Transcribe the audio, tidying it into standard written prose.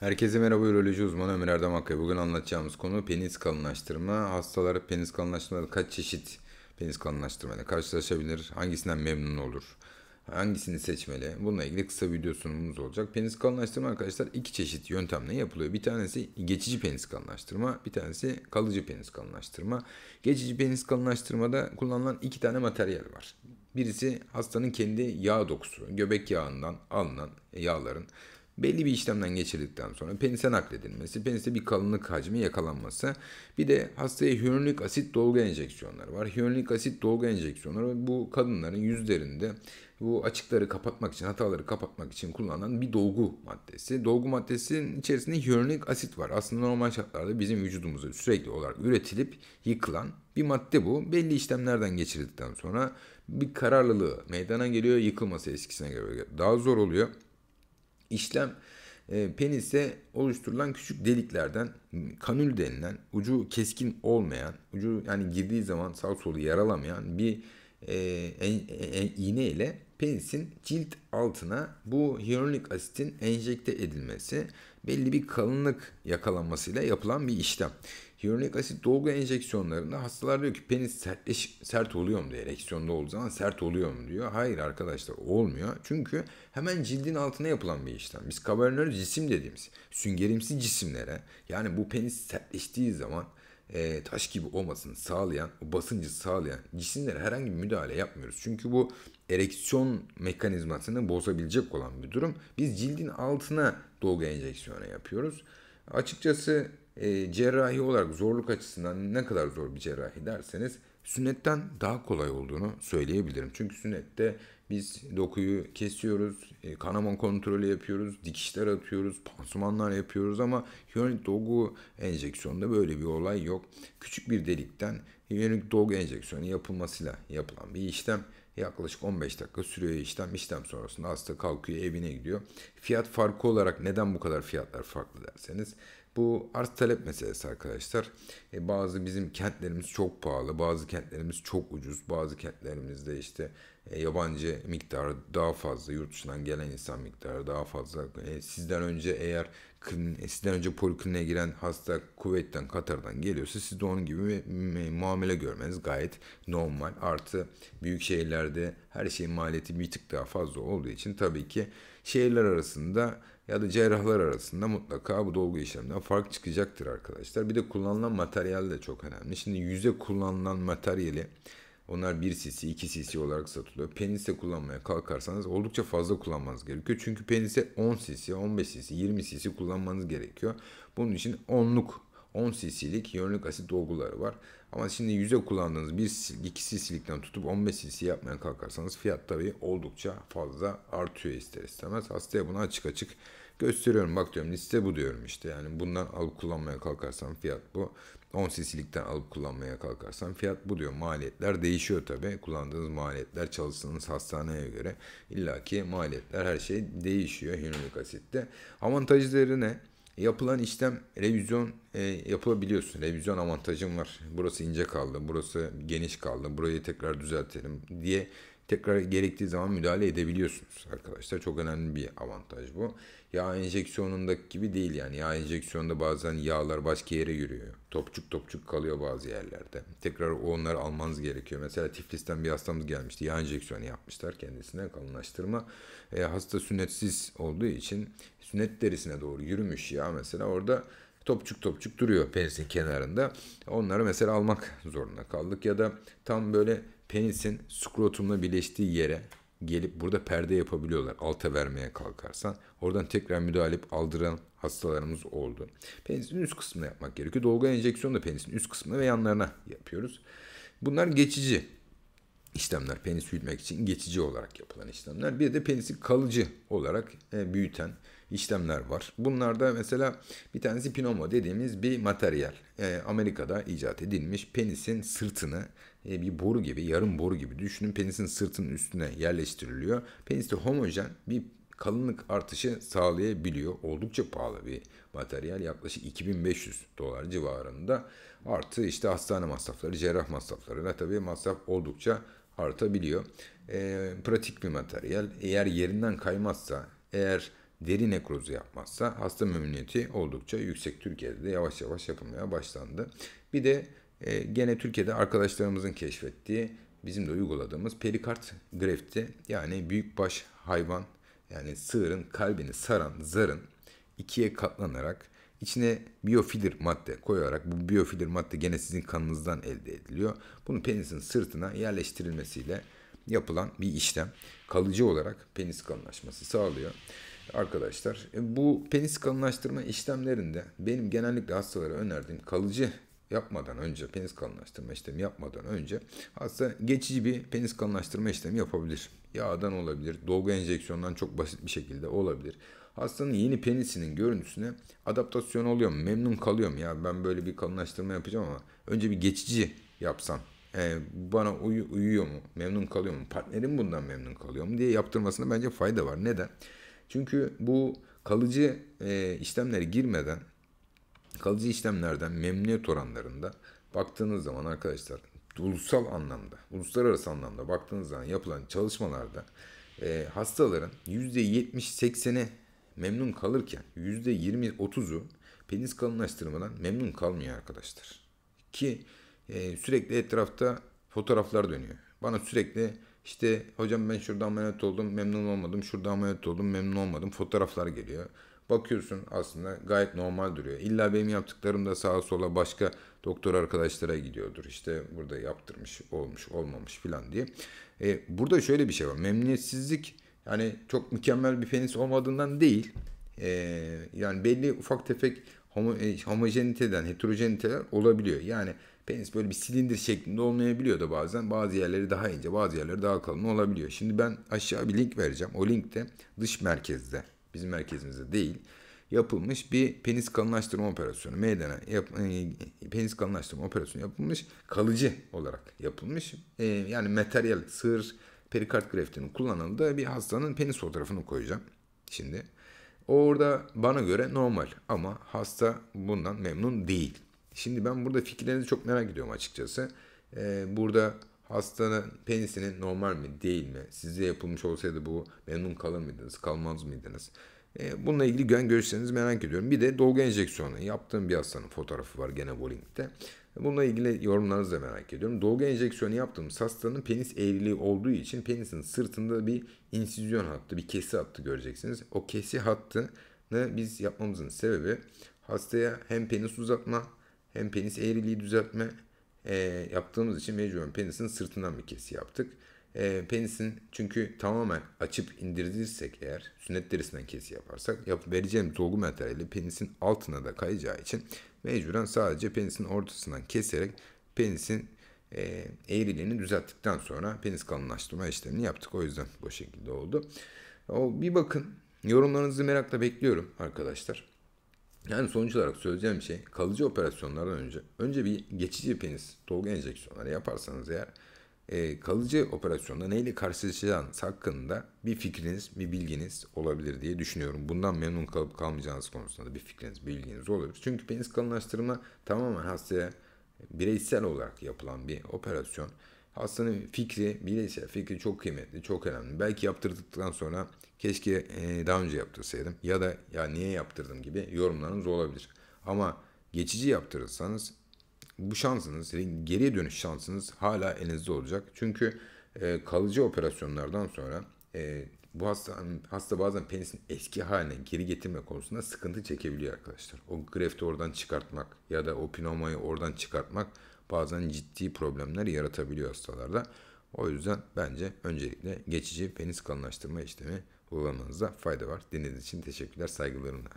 Herkese merhaba, üroloji uzmanı Ömer Erdem Akkaya. Bugün anlatacağımız konu penis kalınlaştırma. Hastalar penis kalınlaştırmada kaç çeşit penis kalınlaştırmayla karşılaşabilir? Hangisinden memnun olur? Hangisini seçmeli? Bununla ilgili kısa video sunumumuz olacak. Penis kalınlaştırma arkadaşlar iki çeşit yöntemle yapılıyor. Bir tanesi geçici penis kalınlaştırma, bir tanesi kalıcı penis kalınlaştırma. Geçici penis kalınlaştırmada kullanılan iki tane materyal var. Birisi hastanın kendi yağ dokusu, göbek yağından alınan yağların belli bir işlemden geçirdikten sonra penise nakledilmesi, peniste bir kalınlık hacmi yakalanması. Bir de hastaya hyaluronik asit dolgu enjeksiyonları var. Hyaluronik asit dolgu enjeksiyonları bu kadınların yüzlerinde bu açıkları kapatmak için, hataları kapatmak için kullanılan bir dolgu maddesi. Dolgu maddesinin içerisinde hyaluronik asit var. Aslında normal şartlarda bizim vücudumuza sürekli olarak üretilip yıkılan bir madde bu. Belli işlemlerden geçirdikten sonra bir kararlılığı meydana geliyor. Yıkılması eskisine göre daha zor oluyor. İşlem penise oluşturulan küçük deliklerden kanül denilen ucu keskin olmayan, ucu yani girdiği zaman sağ solu yaralamayan bir iğne ile penisin cilt altına bu hyaluronik asitin enjekte edilmesi belli bir kalınlık yakalanmasıyla yapılan bir işlem. Hyaluronik asit dolgu enjeksiyonlarında hastalar diyor ki penis sert oluyor mu diyor. Ereksiyonda olduğu zaman sert oluyor mu diyor. Hayır arkadaşlar, olmuyor. Çünkü hemen cildin altına yapılan bir işlem. Biz kavernöz cisim dediğimiz süngerimsi cisimlere, yani bu penis sertleştiği zaman taş gibi olmasını sağlayan, o basıncı sağlayan cisimlere herhangi bir müdahale yapmıyoruz. Çünkü bu ereksiyon mekanizmasını bozabilecek olan bir durum. Biz cildin altına dolgu enjeksiyonu yapıyoruz. Açıkçası cerrahi olarak zorluk açısından ne kadar zor bir cerrahi derseniz sünnetten daha kolay olduğunu söyleyebilirim. Çünkü sünnette biz dokuyu kesiyoruz, kanama kontrolü yapıyoruz, dikişler atıyoruz, pansumanlar yapıyoruz ama hyaluronik dolgu enjeksiyonunda böyle bir olay yok. Küçük bir delikten hyaluronik dolgu enjeksiyonu yapılmasıyla yapılan bir işlem. Yaklaşık 15 dakika sürüyor işlem. İşlem sonrasında hasta kalkıyor, evine gidiyor. Fiyat farkı olarak neden bu kadar fiyatlar farklı derseniz, bu arz talep meselesi arkadaşlar. Bazı bizim kentlerimiz çok pahalı, bazı kentlerimiz çok ucuz, bazı kentlerimizde işte yabancı miktarı daha fazla, yurt dışından gelen insan miktarı daha fazla. Sizden önce polikliniğe giren hasta Kuveyt'ten, Katar'dan geliyorsa siz de onun gibi bir muamele görmeniz gayet normal. Artı büyük şehirlerde her şeyin maliyeti bir tık daha fazla olduğu için tabii ki şehirler arasında ya da cerrahlar arasında mutlaka bu dolgu işleminden fark çıkacaktır arkadaşlar. Bir de kullanılan materyal de çok önemli. Şimdi yüze kullanılan materyali, onlar 1 cc, 2 cc olarak satılıyor. Penise kullanmaya kalkarsanız oldukça fazla kullanmanız gerekiyor. Çünkü penise 10 cc, 15 cc, 20 cc kullanmanız gerekiyor. Bunun için 10 cc'lik hyaluronik asit dolguları var. Ama şimdi yüze kullandığınız 2 cc'likten tutup 15 cc yapmaya kalkarsanız fiyat tabii oldukça fazla artıyor ister istemez. Hastaya bunu açık açık gösteriyorum. Bak diyorum, liste bu diyorum işte. Yani bundan alıp kullanmaya kalkarsan fiyat bu. 10 cc'likten alıp kullanmaya kalkarsan fiyat bu diyor. Maliyetler değişiyor tabii. Kullandığınız maliyetler çalıştığınız hastaneye göre illaki maliyetler, her şey değişiyor hyaluronik asitte. Avantajları ne? Yapılan işlem revizyon yapılabiliyorsun. Revizyon avantajım var. Burası ince kaldı, burası geniş kaldı, burayı tekrar düzeltelim diye tekrar gerektiği zaman müdahale edebiliyorsunuz arkadaşlar. Çok önemli bir avantaj bu. Yağ enjeksiyonundaki gibi değil yani. Yağ enjeksiyonunda bazen yağlar başka yere yürüyor. Topçuk topçuk kalıyor bazı yerlerde. Tekrar onları almanız gerekiyor. Mesela Tiflis'ten bir hastamız gelmişti. Yağ enjeksiyonu yapmışlar kendisine, kalınlaştırma. Hasta sünnetsiz olduğu için sünnet derisine doğru yürümüş yağ mesela orada topçuk topçuk duruyor penisin kenarında. Onları mesela almak zorunda kaldık. Ya da tam böyle penisin skrotumla birleştiği yere gelip burada perde yapabiliyorlar. Alta vermeye kalkarsan. Oradan tekrar müdahale edip aldıran hastalarımız oldu. Penisin üst kısmına yapmak gerekiyor. Dolgu enjeksiyonu da penisin üst kısmına ve yanlarına yapıyoruz. Bunlar geçici işlemler. Penis büyütmek için geçici olarak yapılan işlemler. Bir de penisi kalıcı olarak büyüten işlemler var. Bunlarda mesela bir tanesi pneumo dediğimiz bir materyal. Amerika'da icat edilmiş, penisin sırtını bir boru gibi, yarım boru gibi düşünün. Penisin sırtının üstüne yerleştiriliyor. Peniste homojen bir kalınlık artışı sağlayabiliyor. Oldukça pahalı bir materyal. Yaklaşık 2500 dolar civarında. Artı işte hastane masrafları, cerrah masraflarıyla tabii masraf oldukça artabiliyor. Pratik bir materyal. Eğer yerinden kaymazsa, eğer deri nekrozu yapmazsa hasta memnuniyeti oldukça yüksek. Türkiye'de de yavaş yavaş yapılmaya başlandı. Bir de gene Türkiye'de arkadaşlarımızın keşfettiği, bizim de uyguladığımız perikard grefti, yani büyükbaş hayvan, yani sığırın kalbini saran zarın ikiye katlanarak içine biyofiller madde koyarak, bu biyofiller madde gene sizin kanınızdan elde ediliyor. Bunu penisin sırtına yerleştirilmesiyle yapılan bir işlem. Kalıcı olarak penis kalınlaşması sağlıyor. Arkadaşlar, bu penis kalınlaştırma işlemlerinde benim genellikle hastalara önerdiğim, kalıcı yapmadan önce, penis kalınlaştırma işlemi yapmadan önce hasta geçici bir penis kalınlaştırma işlemi yapabilir. Yağdan olabilir, dolgu enjeksiyondan çok basit bir şekilde olabilir. Hastanın yeni penisinin görüntüsüne adaptasyon oluyor mu? Memnun kalıyor mu? Ya ben böyle bir kalınlaştırma yapacağım ama önce bir geçici yapsam bana uyuyor mu? Memnun kalıyor mu? Partnerim bundan memnun kalıyor mu diye yaptırmasına bence fayda var. Neden? Çünkü bu kalıcı işlemlere girmeden, kalıcı işlemlerden memnuniyet oranlarında baktığınız zaman arkadaşlar, ulusal anlamda, uluslararası anlamda baktığınız zaman yapılan çalışmalarda hastaların %70-80'i memnun kalırken %20-30'u penis kalınlaştırmadan memnun kalmıyor arkadaşlar. Ki sürekli etrafta fotoğraflar dönüyor. Bana sürekli işte hocam ben şurada ameliyat oldum memnun olmadım, şurada ameliyat oldum memnun olmadım fotoğraflar geliyor. Bakıyorsun aslında gayet normal duruyor. İlla benim yaptıklarım da sağa sola başka doktor arkadaşlara gidiyordur. İşte burada yaptırmış, olmuş, olmamış filan diye. Burada şöyle bir şey var. Memnuniyetsizlik yani çok mükemmel bir penis olmadığından değil. Yani belli ufak tefek homojeniteden, heterojeniteler olabiliyor. Yani penis böyle bir silindir şeklinde olmayabiliyor da bazen. Bazı yerleri daha ince, bazı yerleri daha kalın olabiliyor. Şimdi ben aşağı bir link vereceğim. O linkte dış merkezde, bizim merkezimizde değil, yapılmış bir penis kalınlaştırma operasyonu penis kalınlaştırma operasyonu yapılmış, kalıcı olarak yapılmış. Yani materyal, sığır perikard greftinin kullanıldığı bir hastanın penis fotoğrafını koyacağım şimdi. Orada bana göre normal ama hasta bundan memnun değil. Şimdi ben burada fikirlerinizi çok merak ediyorum açıkçası. Burada hastanın penisinin normal mi değil mi? Size yapılmış olsaydı bu memnun kalır mıydınız, kalmaz mıydınız? Bununla ilgili görüşlerinizi merak ediyorum. Bir de dolgu enjeksiyonu yaptığım bir hastanın fotoğrafı var gene bu linkte. Bununla ilgili yorumlarınızı da merak ediyorum. Dolgu enjeksiyonu yaptığımız hastanın penis eğriliği olduğu için penisin sırtında bir insizyon hattı, bir kesi hattı göreceksiniz. O kesi hattını biz yapmamızın sebebi hastaya hem penis uzatma hem penis eğriliği düzeltme yaptığımız için mecburen penisin sırtından bir kesi yaptık. Penisin çünkü tamamen açıp indirdirsek eğer, sünnet derisinden kesi yaparsak vereceğimiz dolgu materyali penisin altına da kayacağı için mecburen sadece penisin ortasından keserek penisin eğriliğini düzelttikten sonra penis kalınlaştırma işlemini yaptık. O yüzden bu şekilde oldu. Bir bakın, yorumlarınızı merakla bekliyorum arkadaşlar. Yani sonuç olarak söyleyeceğim şey, kalıcı operasyonlardan önce bir geçici penis dolgu enjeksiyonları yaparsanız eğer kalıcı operasyonda neyle karşılaşacağınız hakkında bir fikriniz, bir bilginiz olabilir diye düşünüyorum. Bundan memnun kalıp kalmayacağınız konusunda da bir fikriniz, bir bilginiz olabilir. Çünkü penis kalınlaştırma tamamen hastaya bireysel olarak yapılan bir operasyon. Hastanın fikri, bireysel fikri çok kıymetli, çok önemli. Belki yaptırdıktan sonra keşke daha önce yaptırsaydım ya da ya niye yaptırdım gibi yorumlarınız olabilir. Ama geçici yaptırırsanız bu şansınız, geriye dönüş şansınız hala elinizde olacak. Çünkü kalıcı operasyonlardan sonra bu hasta bazen penisin eski haline geri getirme konusunda sıkıntı çekebiliyor arkadaşlar. O grefti oradan çıkartmak ya da o pneumayı oradan çıkartmak bazen ciddi problemler yaratabiliyor hastalarda. O yüzden bence öncelikle geçici penis kalınlaştırma işlemi kullanmanızda fayda var. Dinlediğiniz için teşekkürler, saygılarımla.